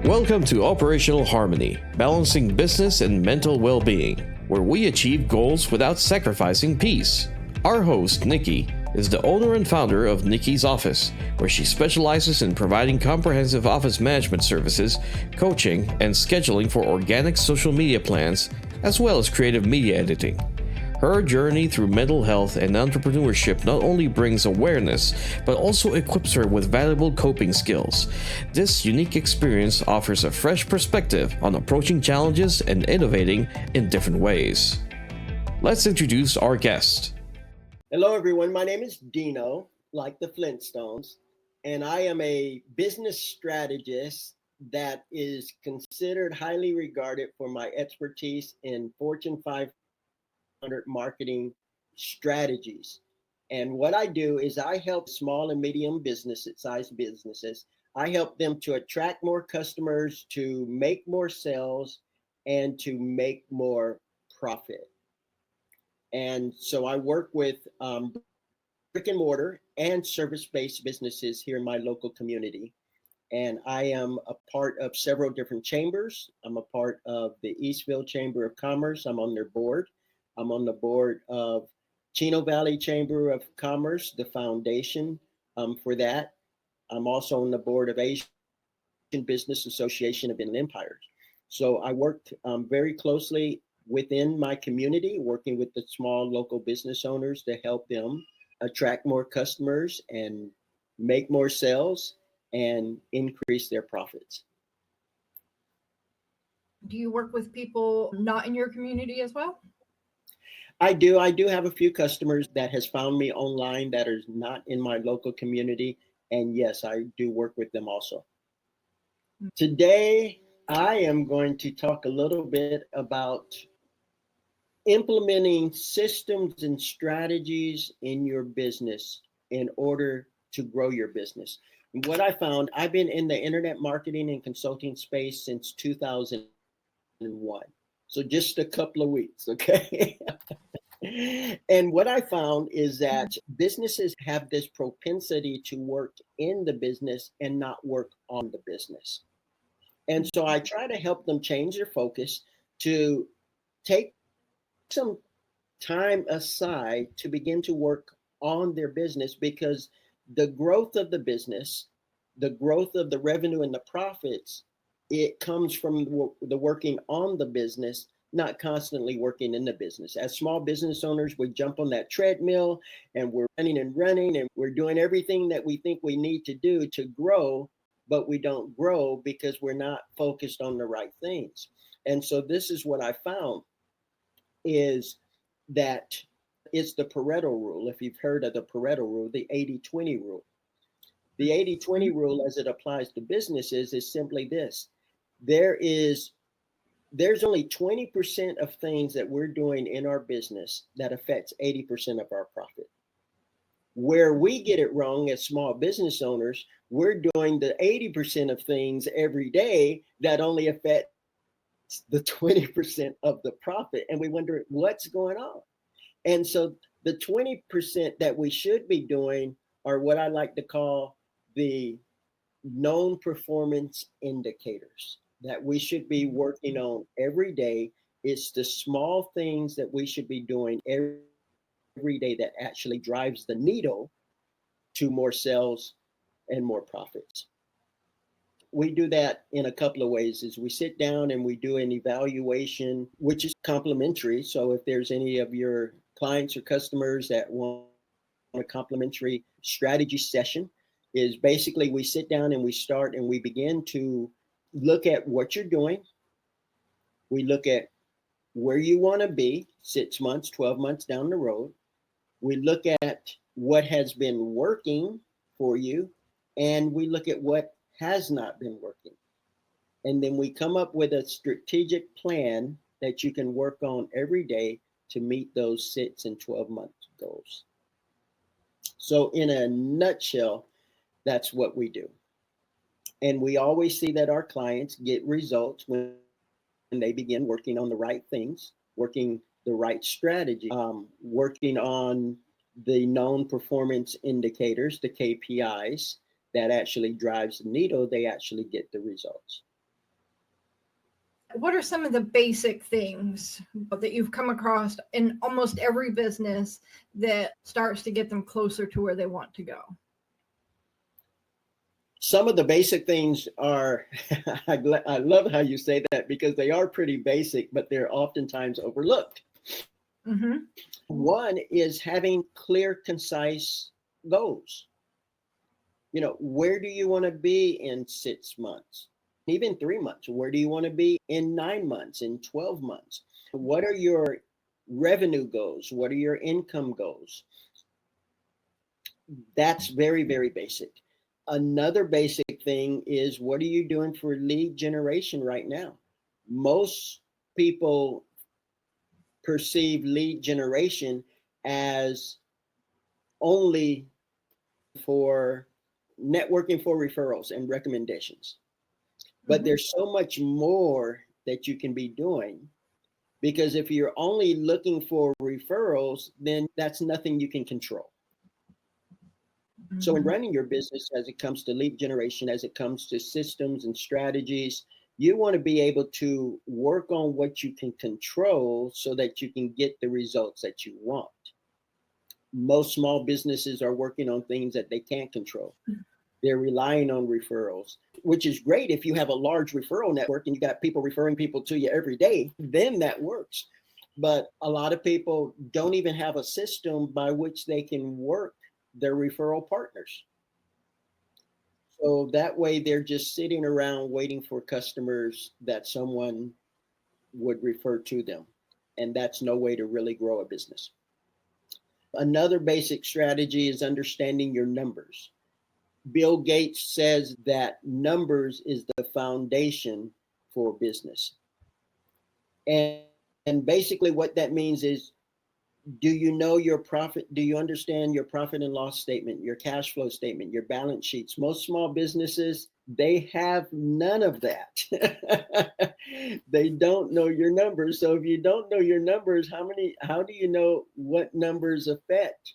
Welcome to Operational Harmony, balancing business and mental well-being, where we achieve goals without sacrificing peace. Our host, Nikki, is the owner and founder of Nikki's Office, where she specializes in providing comprehensive office management services, coaching, and scheduling for organic social media plans, as well as creative media editing. Her journey through mental health and entrepreneurship not only brings awareness, but also equips her with valuable coping skills. This unique experience offers a fresh perspective on approaching challenges and innovating in different ways. Let's introduce our guest. Hello, everyone. My name is Dino, like the Flintstones, and I am a business strategist that is considered highly regarded for my expertise in Fortune 500 marketing strategies. And what I do is I help small and medium sized businesses. I help them to attract more customers, to make more sales, and to make more profit. And so I work with brick and mortar and service-based businesses here in my local community. And I am a part of several different chambers. I'm a part of the Eastville Chamber of Commerce. I'm on their board. I'm on the board of Chino Valley Chamber of Commerce, the foundation for that. I'm also on the board of Asian Business Association of Inland Empires. So I work very closely within my community, working with the small local business owners to help them attract more customers and make more sales and increase their profits. Do you work with people not in your community as well? I do. I do have a few customers that has found me online that are not in my local community. And yes, I do work with them also. Today, I am going to talk a little bit about implementing systems and strategies in your business in order to grow your business. And what I found, I've been in the internet marketing and consulting space since 2001. So just a couple of weeks, okay? And what I found is that businesses have this propensity to work in the business and not work on the business. And so I try to help them change their focus to take some time aside to begin to work on their business, because the growth of the business, the growth of the revenue and the profits, it comes from the working on the business, not constantly working in the business. As small business owners, we jump on that treadmill and we're running and we're doing everything that we think we need to do to grow, but we don't grow because we're not focused on the right things. And so this is what I found is that it's the Pareto rule. If you've heard of the Pareto rule, the 80-20 rule. The 80-20 rule as it applies to businesses is simply this. There's only 20% of things that we're doing in our business that affects 80% of our profit. Where we get it wrong as small business owners, we're doing the 80% of things every day that only affect the 20% of the profit. And we wonder what's going on. And so the 20% that we should be doing are what I like to call the known performance indicators that we should be working on every day. It's the small things that we should be doing every day that actually drives the needle to more sales and more profits. We do that in a couple of ways. Is we sit down and we do an evaluation, which is complimentary. So if there's any of your clients or customers that want a complimentary strategy session, is basically we sit down and we start and we begin to look at what you're doing. We look at where you want to be 6 months, 12 months down the road. We look at what has been working for you, and we look at what has not been working. And then we come up with a strategic plan that you can work on every day to meet those 6 and 12 month goals. So in a nutshell, that's what we do. And we always see that our clients get results when they begin working on the right things, working the right strategy, working on the known performance indicators, the KPIs, that actually drives the needle. They actually get the results. What are some of the basic things that you've come across in almost every business that starts to get them closer to where they want to go? Some of the basic things are, I love how you say that, because they are pretty basic, but they're oftentimes overlooked. Mm-hmm. One is having clear, concise goals. Where do you want to be in 6 months? Even 3 months? Where do you want to be in 9 months, in 12 months? What are your revenue goals? What are your income goals? That's very, very basic. Another basic thing is, what are you doing for lead generation right now? Most people perceive lead generation as only for networking, for referrals and recommendations. But there's so much more that you can be doing, because if you're only looking for referrals, then that's nothing you can control. So in running your business, as it comes to lead generation, as it comes to systems and strategies, you want to be able to work on what you can control so that you can get the results that you want. Most small businesses are working on things that they can't control. They're relying on referrals, which is great if you have a large referral network and you got people referring people to you every day, then that works. But a lot of people don't even have a system by which they can work their referral partners. So that way they're just sitting around waiting for customers that someone would refer to them. And that's no way to really grow a business. Another basic strategy is understanding your numbers. Bill Gates says that numbers is the foundation for business. And basically what that means is, do you know your profit? Do you understand your profit and loss statement, your cash flow statement, your balance sheets? Most small businesses, they have none of that. They don't know your numbers. So if you don't know your numbers, how do you know what numbers affect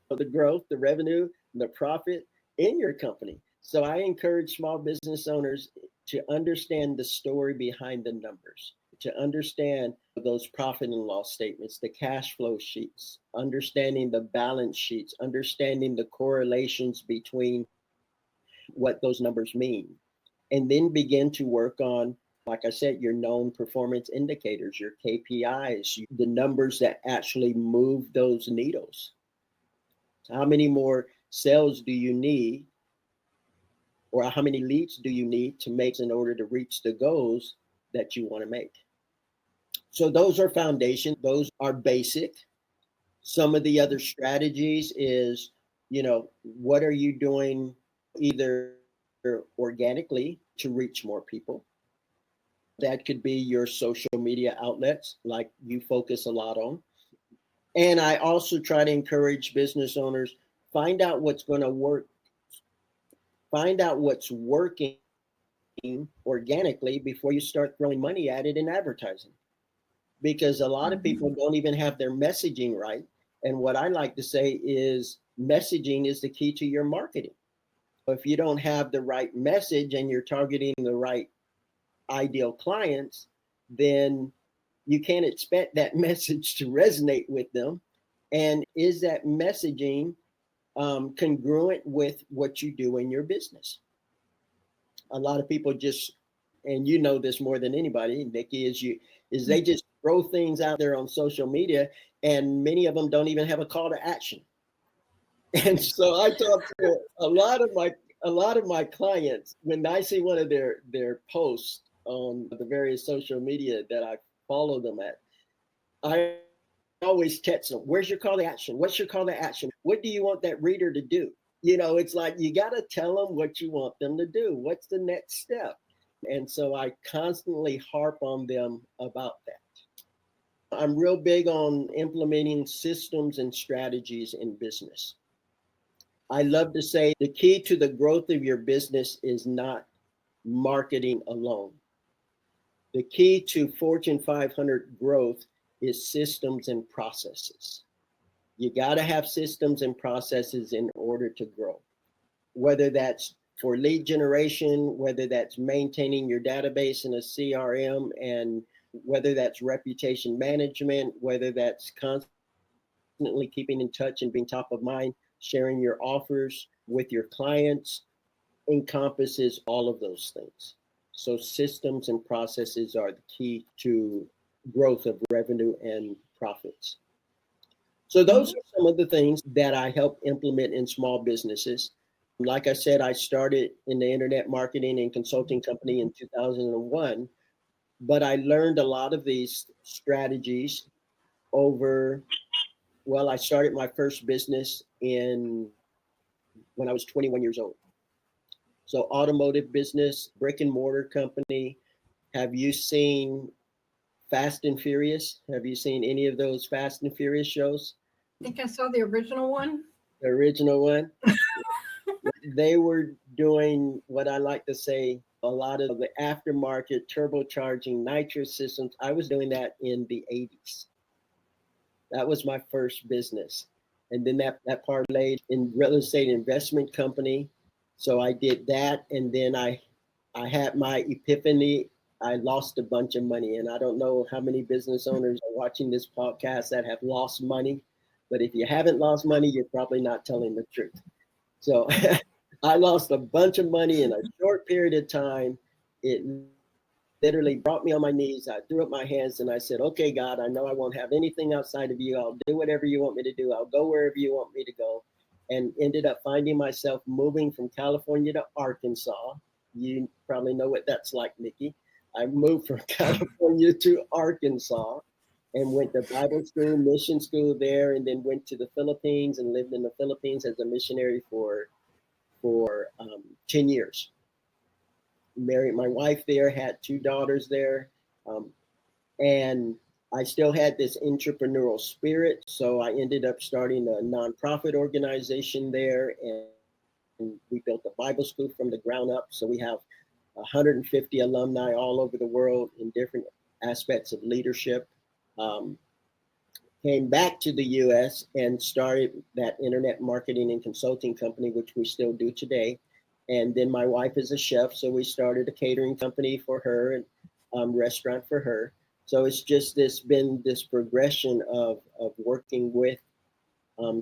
the growth, the revenue, the profit in your company? So I encourage small business owners to understand the story behind the numbers, to understand those profit and loss statements, the cash flow sheets, understanding the balance sheets, understanding the correlations between what those numbers mean, and then begin to work on, like I said, your known performance indicators, your KPIs, the numbers that actually move those needles. How many more sales do you need, or how many leads do you need to make in order to reach the goals that you want to make? So those are foundation. Those are basic. Some of the other strategies is, what are you doing either organically to reach more people? That could be your social media outlets, like you focus a lot on. And I also try to encourage business owners, find out what's going to work. Find out what's working organically before you start throwing money at it in advertising. Because a lot of people don't even have their messaging right. And what I like to say is, messaging is the key to your marketing. If you don't have the right message and you're targeting the right ideal clients, then you can't expect that message to resonate with them. And is that messaging congruent with what you do in your business? A lot of people just, and you know this more than anybody, Nikki, is they just throw things out there on social media, and many of them don't even have a call to action. And so I talk to a lot of my clients when I see one of their posts on the various social media that I follow them at. I always text them, where's your call to action? What's your call to action? What do you want that reader to do? It's like, you got to tell them what you want them to do. What's the next step? And so I constantly harp on them about that. I'm real big on implementing systems and strategies in business. I love to say the key to the growth of your business is not marketing alone. The key to Fortune 500 growth is systems and processes. You got to have systems and processes in order to grow, whether that's for lead generation, whether that's maintaining your database in a CRM, and whether that's reputation management, whether that's constantly keeping in touch and being top of mind, sharing your offers with your clients, encompasses all of those things. So systems and processes are the key to growth of revenue and profits. So those are some of the things that I help implement in small businesses. Like I said, I started in the internet marketing and consulting company in 2001, but I learned a lot of these strategies over, well, I started my first business when I was 21 years old. So automotive business, brick and mortar company. Have you seen Fast and Furious? Have you seen any of those Fast and Furious shows? I think I saw the original one. The original one. They were doing what I like to say, a lot of the aftermarket turbocharging nitro systems. I was doing that in the 80s. That was my first business. And then that parlayed in real estate investment company. So I did that. And then I had my epiphany. I lost a bunch of money. And I don't know how many business owners are watching this podcast that have lost money. But if you haven't lost money, you're probably not telling the truth. So I lost a bunch of money in a short period of time. It literally brought me on my knees. I threw up my hands and I said, okay, God, I know I won't have anything outside of you. I'll do whatever you want me to do. I'll go wherever you want me to go. And ended up finding myself moving from California to Arkansas. You probably know what that's like, Nikki. I moved from California to Arkansas and went to Bible school, mission school there, and then went to the Philippines and lived in the Philippines as a missionary for 10 years. Married my wife there, had 2 daughters there, and I still had this entrepreneurial spirit. So I ended up starting a nonprofit organization there, and we built a Bible school from the ground up. So we have 150 alumni all over the world in different aspects of leadership. Came back to the US and started that internet marketing and consulting company, which we still do today. And then my wife is a chef, so we started a catering company for her and restaurant for her. So it's just been this progression of working with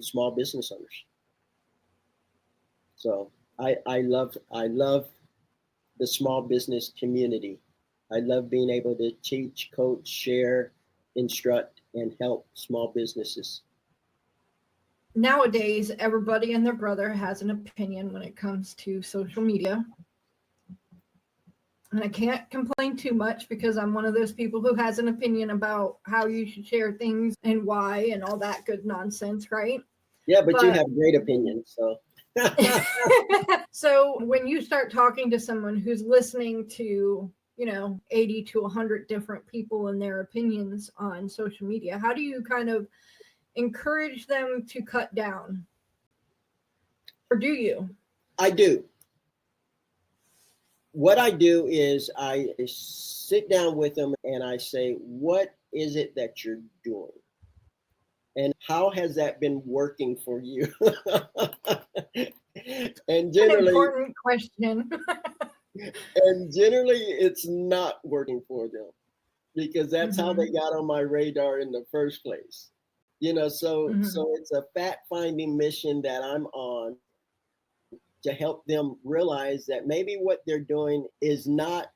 small business owners. So I love the small business community. I love being able to teach, coach, share, instruct, and help small businesses. Nowadays, everybody and their brother has an opinion when it comes to social media. And I can't complain too much because I'm one of those people who has an opinion about how you should share things and why and all that good nonsense, right? Yeah, but you have great opinions, so. So when you start talking to someone who's listening to 80 to 100 different people and their opinions on social media, how do you kind of encourage them to cut down? Or do you? I do. What I do is I sit down with them and I say, what is it that you're doing? And how has that been working for you? And generally, an important question. And generally it's not working for them, because that's how they got on my radar in the first place. So it's a fact finding mission that I'm on to help them realize that maybe what they're doing is not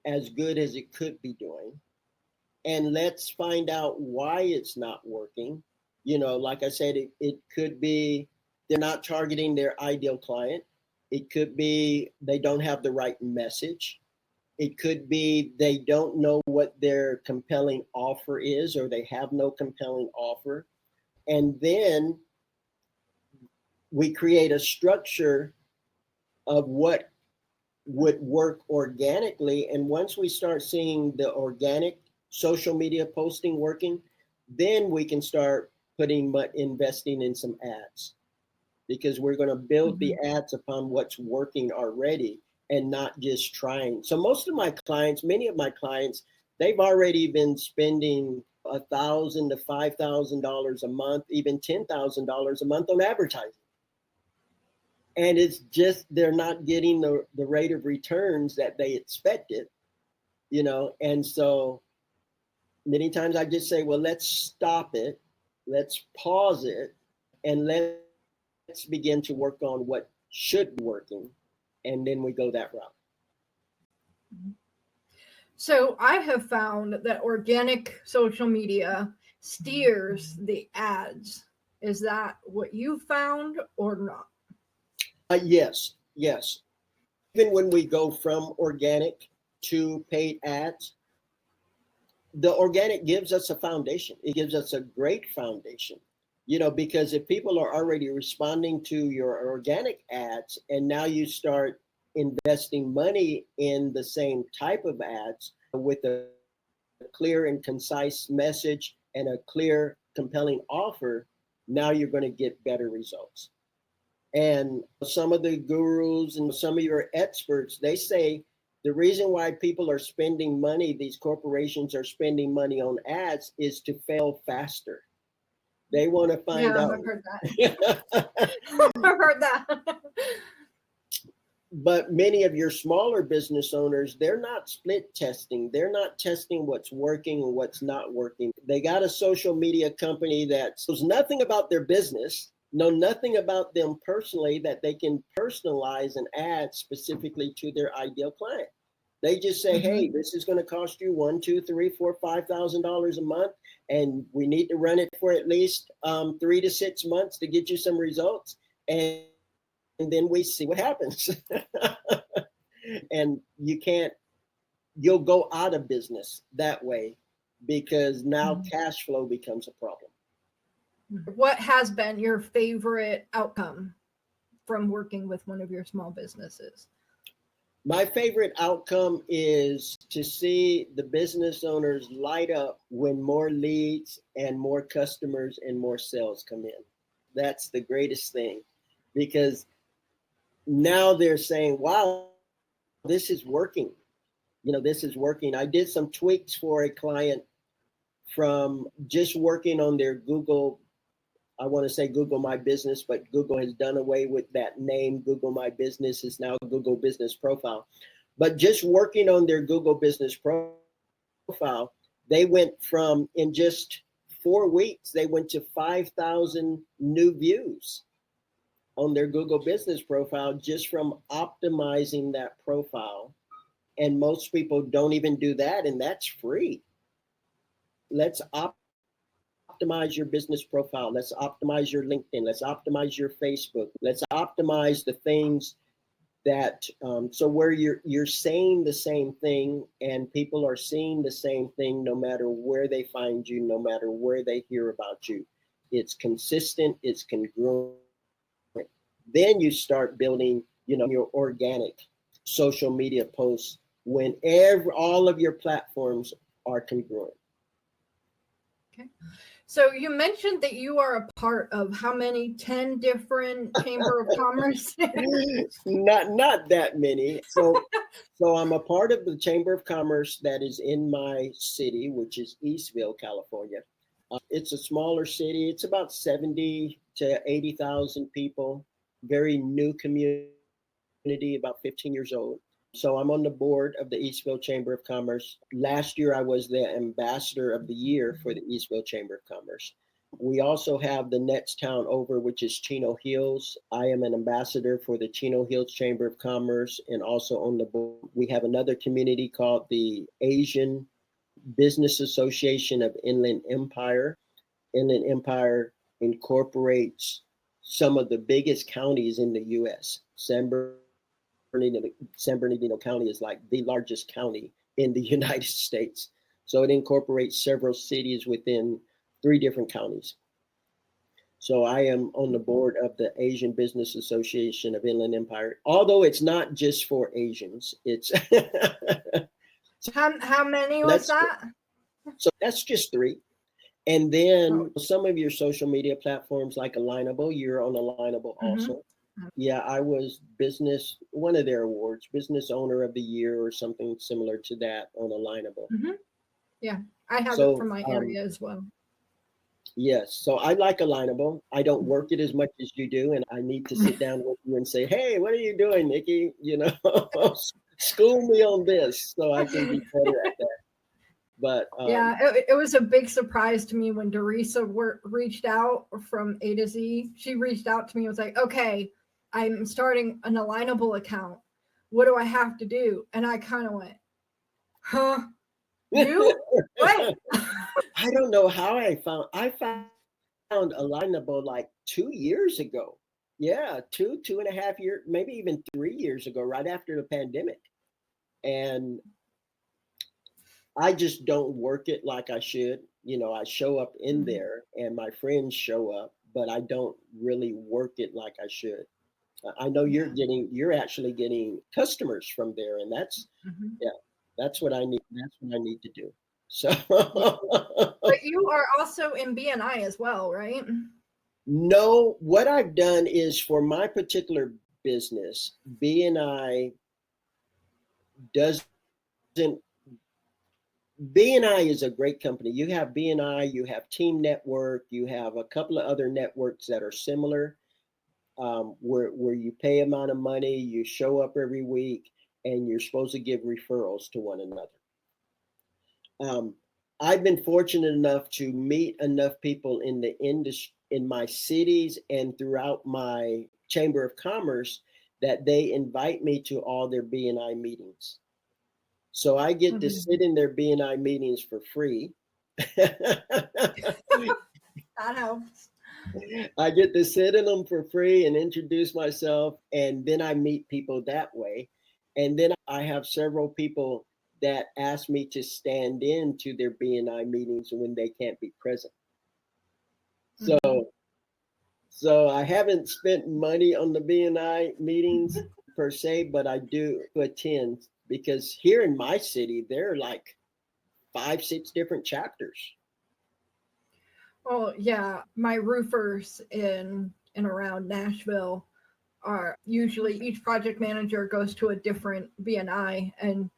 as good as it could be doing. And let's find out why it's not working. Like I said, it could be they're not targeting their ideal client. It could be they don't have the right message. It could be they don't know what their compelling offer is, or they have no compelling offer. And then we create a structure of what would work organically. And once we start seeing the organic social media posting working, then we can start investing in some ads, because we're going to build the ads upon what's working already and not just trying. So many of my clients, they've already been spending $1,000 to $5,000 a month, even $10,000 a month on advertising. And it's just they're not getting the rate of returns that they expected, and so many times I just say, well, let's stop it, let's pause it, and let's begin to work on what should be working, and then we go that route. So I have found that organic social media steers the ads. Is that what you found or not? Yes. Even when we go from organic to paid ads, the organic gives us a foundation. It gives us a great foundation, because if people are already responding to your organic ads and now you start investing money in the same type of ads with a clear and concise message and a clear, compelling offer, now you're going to get better results. And some of the gurus and some of your experts, they say the reason why people are spending money, these corporations are spending money on ads, is to fail faster. They want to find out. I've heard that. I've heard that. But many of your smaller business owners, they're not split testing. They're not testing what's working and what's not working. They got a social media company that knows nothing about their business, know nothing about them personally, that they can personalize an ad specifically to their ideal client. They just say, hey, this is going to cost you $1, $2, $3, $4, $5,000 a month, and we need to run it for at least 3 to 6 months to get you some results, and then we see what happens. And you'll go out of business that way, because now cash flow becomes a problem. What has been your favorite outcome from working with one of your small businesses? My favorite outcome is to see the business owners light up when more leads and more customers and more sales come in. That's the greatest thing, because now they're saying, wow, this is working. This is working. I did some tweaks for a client from just working on their Google. I want to say Google My Business, but Google has done away with that name. Google My Business is now Google Business Profile. But just working on their Google Business Profile, they went from, in just 4 weeks, they went to 5,000 new views on their Google Business Profile just from optimizing that profile. And most people don't even do that, and that's free. Let's optimize your business profile. Let's optimize your LinkedIn. Let's optimize your Facebook. Let's optimize the things that, so where you're saying the same thing and people are seeing the same thing, no matter where they find you, no matter where they hear about you. It's consistent, it's congruent. Then you start building, your organic social media posts when all of your platforms are congruent. Okay. So you mentioned that you are a part of how many? 10 different Chamber of Commerce? Not that many. So I'm a part of the Chamber of Commerce that is in my city, which is Eastville, California. It's a smaller city. It's about 70 to 80,000 people. Very new community, about 15 years old. So I'm on the board of the Eastville Chamber of Commerce. Last year, I was the ambassador of the year for the Eastville Chamber of Commerce. We also have the next town over, which is Chino Hills. I am an ambassador for the Chino Hills Chamber of Commerce, and also on the board, we have another community called the Asian Business Association of Inland Empire. Inland Empire incorporates some of the biggest counties in the U.S. San Bernardino County is like the largest county in the United States. So it incorporates several cities within 3 different counties. So I am on the board of the Asian Business Association of Inland Empire, although it's not just for Asians. It's How many was that? So that's just 3. And then some of your social media platforms like Alignable, you're on Alignable also. Yeah, I was one of their awards, Business Owner of the Year or something similar to that on Alignable. Yeah, I have it for my area as well. Yes. So I like alignable. I don't work it as much as you do. And I need to sit down with you and say, hey, what are you doing, Nikki? School me on this so I can be better at that. But Yeah, it was a big surprise to me when Dorisa reached out from A to Z. She reached out to me and was like, okay, I'm starting an alignable account. What do I have to do? And I kind of went, huh? You? What? I don't know how I found alignable like 2 years ago. Yeah, 2.5 years, maybe even 3 years ago, right after the pandemic. And I just don't work it like I should. I show up in there and my friends show up, but I don't really work it like I should. I know you're actually getting customers from there, and yeah, that's what I need. That's what I need to do. So, But you are also in BNI as well, right? no, what I've done is for my particular business, BNI doesn't BNI is a great company. You have BNI, you have Team Network, you have a couple of other networks that are similar, where you pay amount of money, you show up every week, and you're supposed to give referrals to one another. I've been fortunate enough to meet enough people in the industry, in my cities and throughout my Chamber of Commerce, that they invite me to all their BNI meetings. So I get to sit in their BNI meetings for free. That helps. I get to sit in them for free and introduce myself, and then I meet people that way. And then I have several people that ask me to stand in to their BNI meetings when they can't be present. So, so I haven't spent money on the BNI meetings per se, but I do attend because here in my city there are like 5, 6 different chapters. Well, yeah, my roofers in and around Nashville are usually each project manager goes to a different BNI, and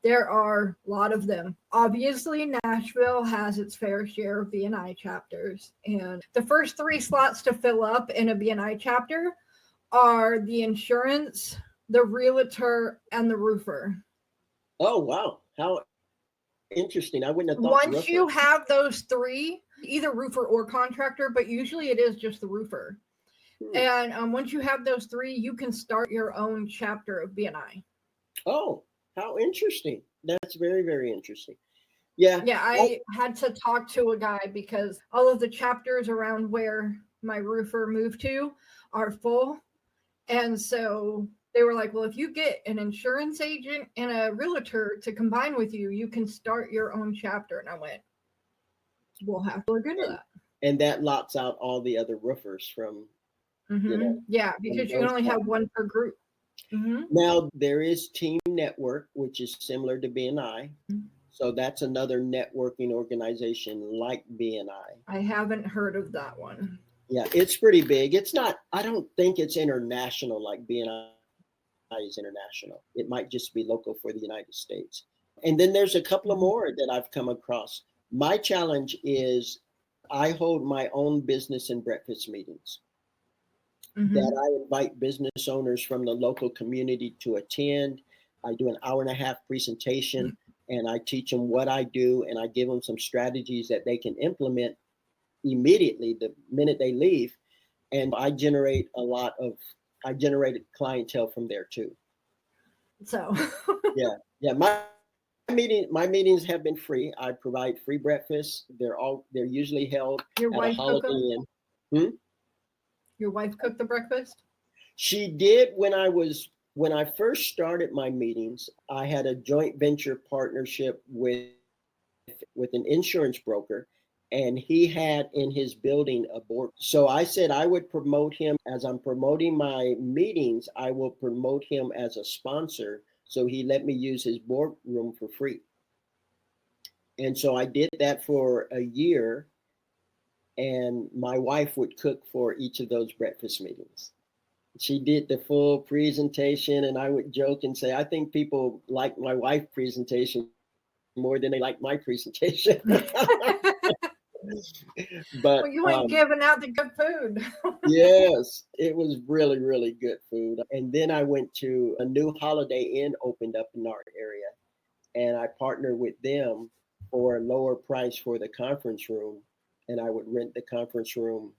there are a lot of them. Obviously, Nashville has its fair share of BNI chapters, and the first 3 slots to fill up in a BNI chapter are the insurance, the realtor, and the roofer. Oh wow, how interesting! I wouldn't have thought. Once you have those 3, either roofer or contractor, but usually it is just the roofer. And once you have those 3, you can start your own chapter of BNI. Oh, how interesting! That's very, very interesting. Yeah. Yeah, I had to talk to a guy because all of the chapters around where my roofer moved to are full. And so they were like, well, if you get an insurance agent and a realtor to combine with you, you can start your own chapter. And I went, we'll have to look into that. And that locks out all the other roofers from, yeah, because you can only have one per group. Now there is Team Network, which is similar to BNI. So that's another networking organization like BNI. I haven't heard of that one. Yeah, it's pretty big. It's not, I don't think it's international like BNI is international. It might just be local for the United States. And then there's a couple of more that I've come across. My challenge is I hold my own business and breakfast meetings that I invite business owners from the local community to attend. I do an hour-and-a-half presentation and I teach them what I do, and I give them some strategies that they can implement immediately the minute they leave. And I generated clientele from there too. So yeah. My meetings have been free. I provide free breakfast. They're usually held at a Holiday Inn. Your wife cooked the breakfast? She did when I first started my meetings. I had a joint venture partnership with an insurance broker, and he had in his building a board. So I said I would promote him as I'm promoting my meetings. I will promote him as a sponsor. So he let me use his boardroom for free. And so I did that for a year. And my wife would cook for each of those breakfast meetings. She did the full presentation, and I would joke and say, I think people like my wife's presentation more than they like my presentation. But Well, you ain't giving out the good food. yes, it was really, really good food. And then I went to a new Holiday Inn opened up in our area, and I partnered with them for a lower price for the conference room. And I would rent the conference room.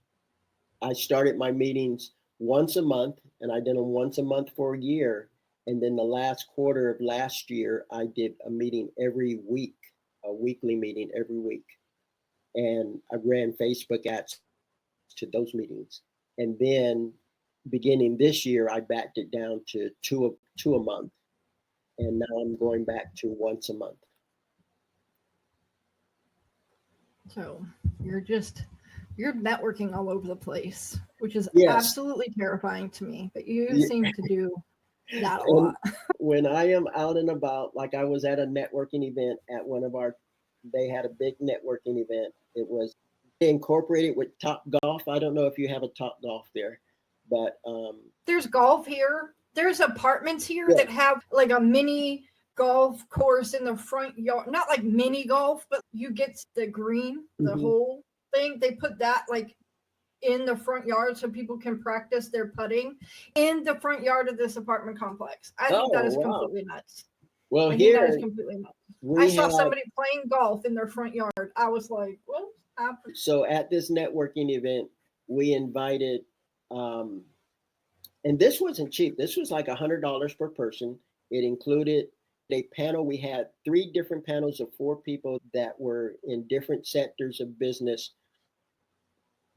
I started my meetings once a month, and I did them once a month for a year. And then the last quarter of last year, I did a meeting every week, a weekly meeting every week. And I ran Facebook ads to those meetings. And then beginning this year, I backed it down to two a month. And now I'm going back to once a month. So you're networking all over the place, which is Yes. absolutely terrifying to me. But you Yeah. seem to do that a And lot. when I am out and about, like I was at a networking event at they had a big networking event. It was incorporated with Top Golf. I don't know if you have a Top Golf there, but There's golf here. There's apartments here yeah. that have like a mini golf course in the front yard. Not like mini golf, but you get the green, the Mhm. whole thing. They put that like in the front yard so people can practice their putting in the front yard of this apartment complex. I think that Oh, is wow. completely nuts. Well, I think that is here completely nuts. I we saw have, somebody playing golf in their front yard. I was like, what's happening? so at this networking event, we invited, and this wasn't cheap. This was like $100 per person. It included a panel. We had 3 different panels of 4 people that were in different sectors of business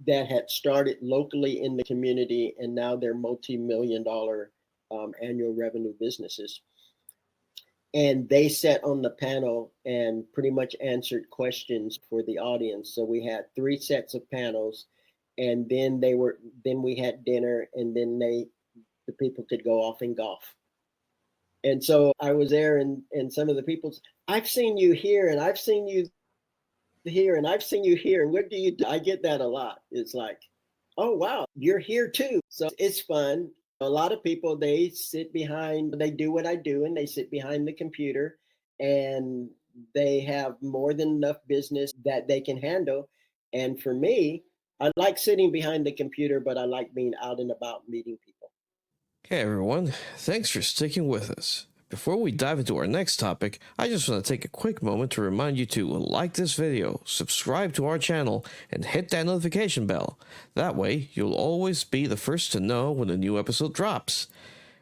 that had started locally in the community, and now they're multi-million dollar annual revenue businesses. And they sat on the panel and pretty much answered questions for the audience. So we had 3 sets of panels, and then we had dinner, and then the people could go off and golf. And so I was there, and some of the people, I've seen you here, and I've seen you here, and I've seen you here, and what do you do? I get that a lot. It's like, oh wow, you're here too. So it's fun. A lot of people, they do what I do, and they sit behind the computer, and they have more than enough business that they can handle. And for me, I like sitting behind the computer, but I like being out and about meeting people. Hey everyone, thanks for sticking with us. Before we dive into our next topic, I just want to take a quick moment to remind you to like this video, subscribe to our channel, and hit that notification bell. That way, you'll always be the first to know when a new episode drops.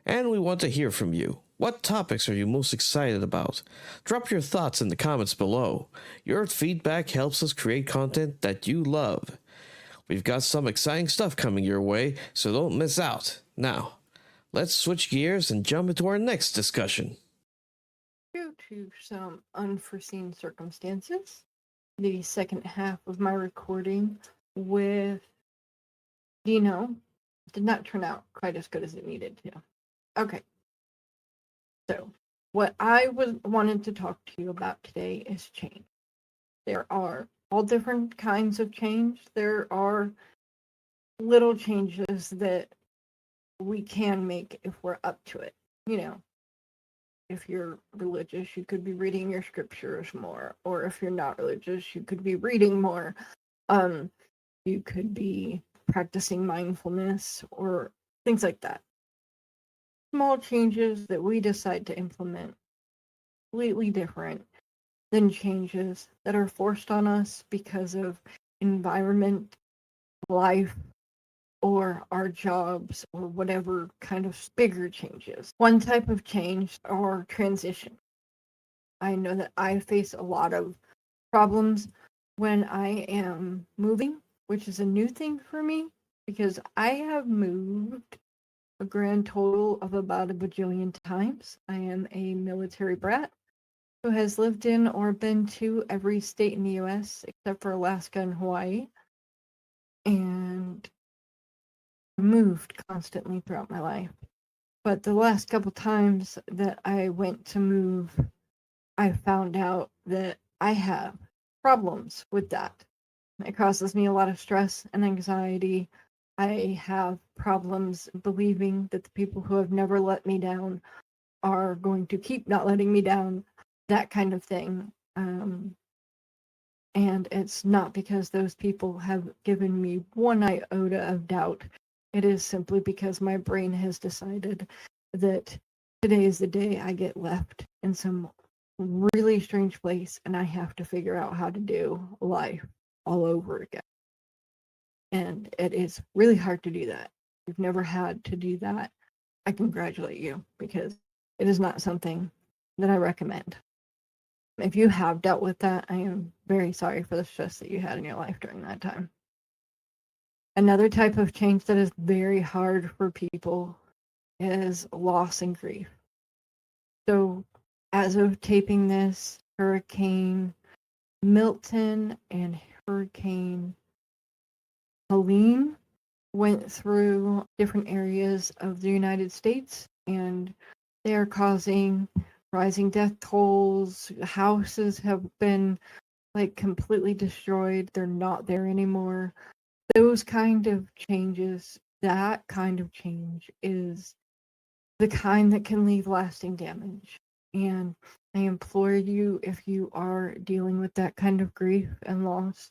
And we want to hear from you. What topics are you most excited about? Drop your thoughts in the comments below. Your feedback helps us create content that you love. We've got some exciting stuff coming your way, so don't miss out. Now, let's switch gears and jump into our next discussion. Due to some unforeseen circumstances, the second half of my recording with Dino did not turn out quite as good as it needed to. Okay. So, what I wanted to talk to you about today is change. There are all different kinds of change. There are little changes that we can make if we're up to it. If you're religious, you could be reading your scriptures more, or if you're not religious, you could be reading more. You could be practicing mindfulness or things like that. Small changes that we decide to implement, completely different than changes that are forced on us because of environment, life, or our jobs, or whatever kind of bigger changes. One type of change are transition. I know that I face a lot of problems when I am moving, which is a new thing for me because I have moved a grand total of about a bajillion times. I am a military brat who has lived in or been to every state in the US except for Alaska and Hawaii, and moved constantly throughout my life. But the last couple times that I went to move, I found out that I have problems with that. It causes me a lot of stress and anxiety. I have problems believing that the people who have never let me down are going to keep not letting me down, that kind of thing. And it's not because those people have given me one iota of doubt. It is simply because my brain has decided that today is the day I get left in some really strange place and I have to figure out how to do life all over again. And it is really hard to do that. If you've never had to do that, I congratulate you, because it is not something that I recommend. If you have dealt with that, I am very sorry for the stress that you had in your life during that time. Another type of change that is very hard for people is loss and grief. So, as of taping this, Hurricane Milton and Hurricane Helene went through different areas of the United States, and they are causing rising death tolls. Houses have been like completely destroyed. They're not there anymore. Those kind of changes, that kind of change is the kind that can leave lasting damage. And I implore you, if you are dealing with that kind of grief and loss,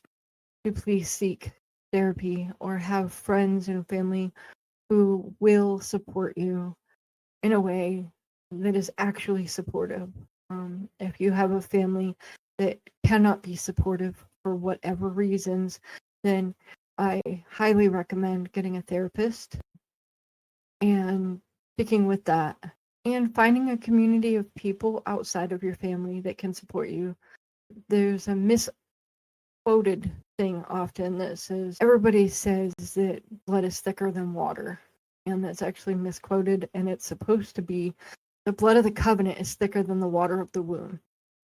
to please seek therapy or have friends and family who will support you in a way that is actually supportive. If you have a family that cannot be supportive for whatever reasons, then I highly recommend getting a therapist and sticking with that, and finding a community of people outside of your family that can support you. There's a misquoted thing often that says, everybody says that blood is thicker than water. And that's actually misquoted, and it's supposed to be the blood of the covenant is thicker than the water of the womb,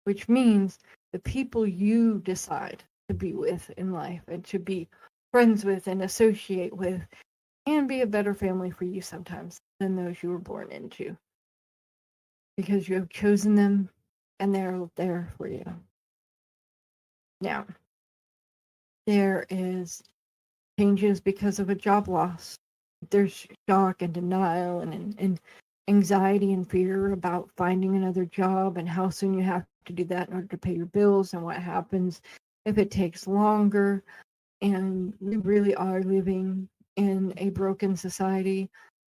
which means the people you decide to be with in life and to be friends with and associate with can be a better family for you sometimes than those you were born into, because you have chosen them and they're there for you. Now, there is changes because of a job loss. There's shock and denial and anxiety and fear about finding another job and how soon you have to do that in order to pay your bills, and what happens if it takes longer. And we really are living in a broken society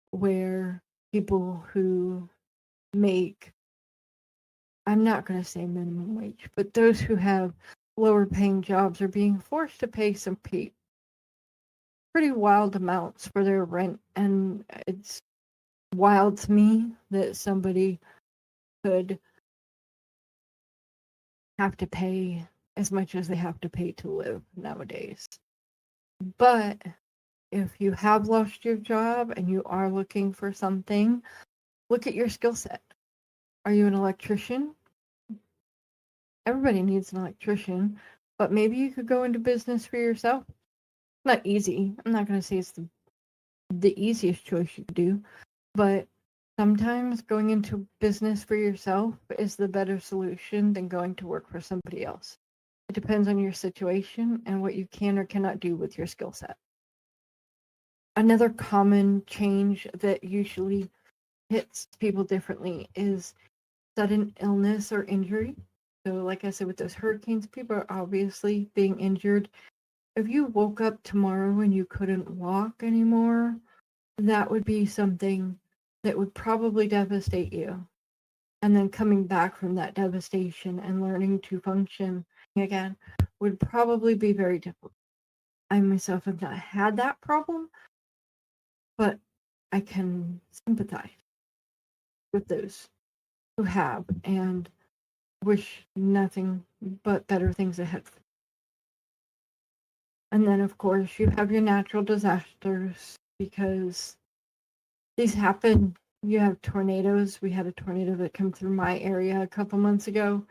where people who make, I'm not going to say minimum wage, but those who have lower paying jobs are being forced to pay some pretty wild amounts for their rent. And it's wild to me that somebody could have to pay as much as they have to pay to live nowadays. But if you have lost your job and you are looking for something, look at your skill set. Are you an electrician? Everybody needs an electrician, but maybe you could go into business for yourself. Not easy. I'm not going to say it's the easiest choice you could do, but sometimes going into business for yourself is the better solution than going to work for somebody else. It depends on your situation and what you can or cannot do with your skill set. Another common change that usually hits people differently is sudden illness or injury. So, like I said, with those hurricanes, people are obviously being injured. If you woke up tomorrow and you couldn't walk anymore, that would be something that would probably devastate you. And then coming back from that devastation and learning to function again would probably be very difficult. I myself have not had that problem, but I can sympathize with those who have and wish nothing but better things ahead. And then, of course, you have your natural disasters, because these happen. You have tornadoes. We had a tornado that came through my area a couple months ago.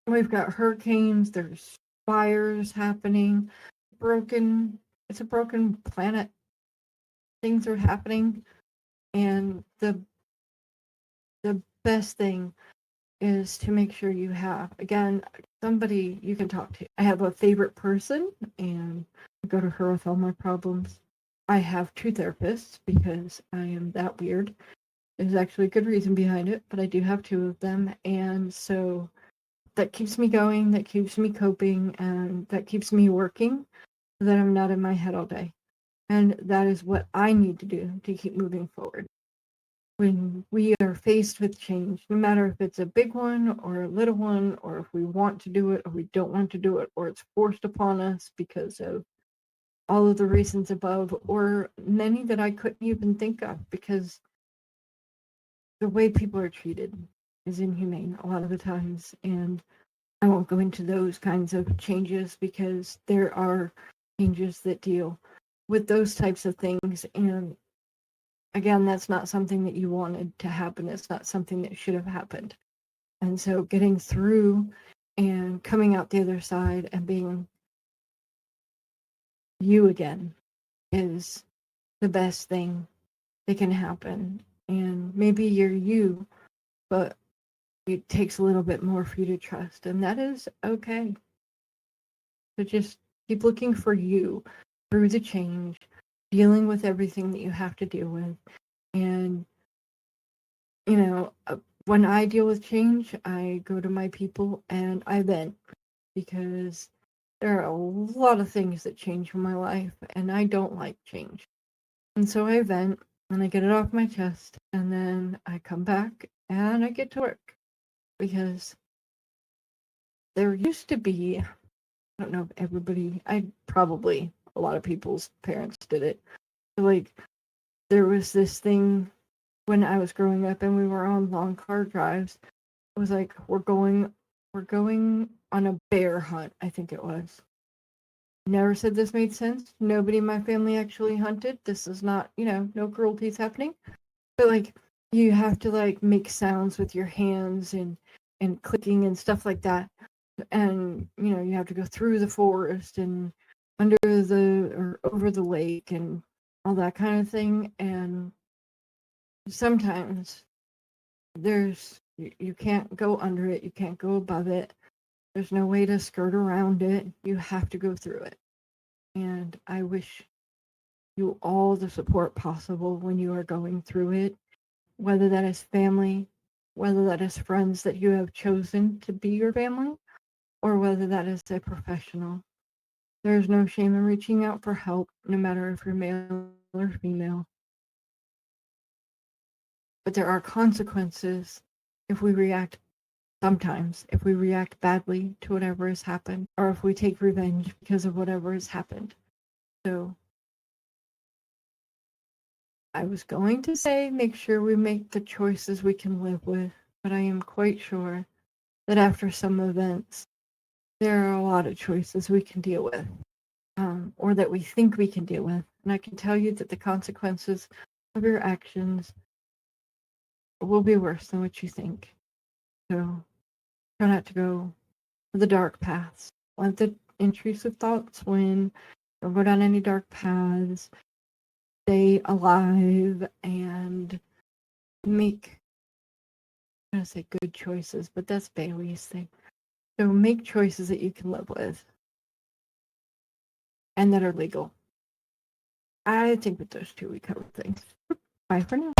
We've got hurricanes. There's fires happening. It's a broken planet. Things are happening. And the best thing is to make sure you have, again, somebody you can talk to. I have a favorite person, and I go to her with all my problems. I have 2 therapists because I am that weird. There's actually a good reason behind it, but I do have 2 of them. And so that keeps me going, that keeps me coping, and that keeps me working so that I'm not in my head all day. And that is what I need to do to keep moving forward. When we are faced with change, no matter if it's a big one or a little one, or if we want to do it or we don't want to do it, or it's forced upon us because of all of the reasons above, or many that I couldn't even think of, because the way people are treated is inhumane a lot of the times. And I won't go into those kinds of changes because there are changes that deal with those types of things. And again, that's not something that you wanted to happen. It's not something that should have happened. And so getting through and coming out the other side and being you again is the best thing that can happen. And maybe you're you, but it takes a little bit more for you to trust. And that is okay. So just keep looking for you through the change, dealing with everything that you have to deal with. And, when I deal with change, I go to my people and I vent, because there are a lot of things that change in my life and I don't like change. And so I vent and I get it off my chest, and then I come back and I get to work, because there used to be, I don't know if everybody, probably a lot of people's parents did it. Like, there was this thing when I was growing up and we were on long car drives. It was like, we're going on a bear hunt, I think it was. Never said this made sense. Nobody in my family actually hunted. This is not, no cruelty is happening. But like, you have to like make sounds with your hands and clicking and stuff like that. And you have to go through the forest and under or over the lake and all that kind of thing. And sometimes you can't go under it, you can't go above it, there's no way to skirt around it, you have to go through it. And I wish you all the support possible when you are going through it, whether that is family, whether that is friends that you have chosen to be your family, or whether that is a professional. There's no shame in reaching out for help, no matter if you're male or female. But there are consequences if we react badly to whatever has happened, or if we take revenge because of whatever has happened. So I was going to say, make sure we make the choices we can live with, but I am quite sure that after some events, there are a lot of choices we can deal with, or that we think we can deal with. And I can tell you that the consequences of your actions will be worse than what you think. So try not to go the dark paths. Let the intrusive thoughts win. Don't go down any dark paths. Stay alive and make, I'm going to say good choices, but that's Bailey's thing. So make choices that you can live with and that are legal. I think with those two, we cover things. Bye for now.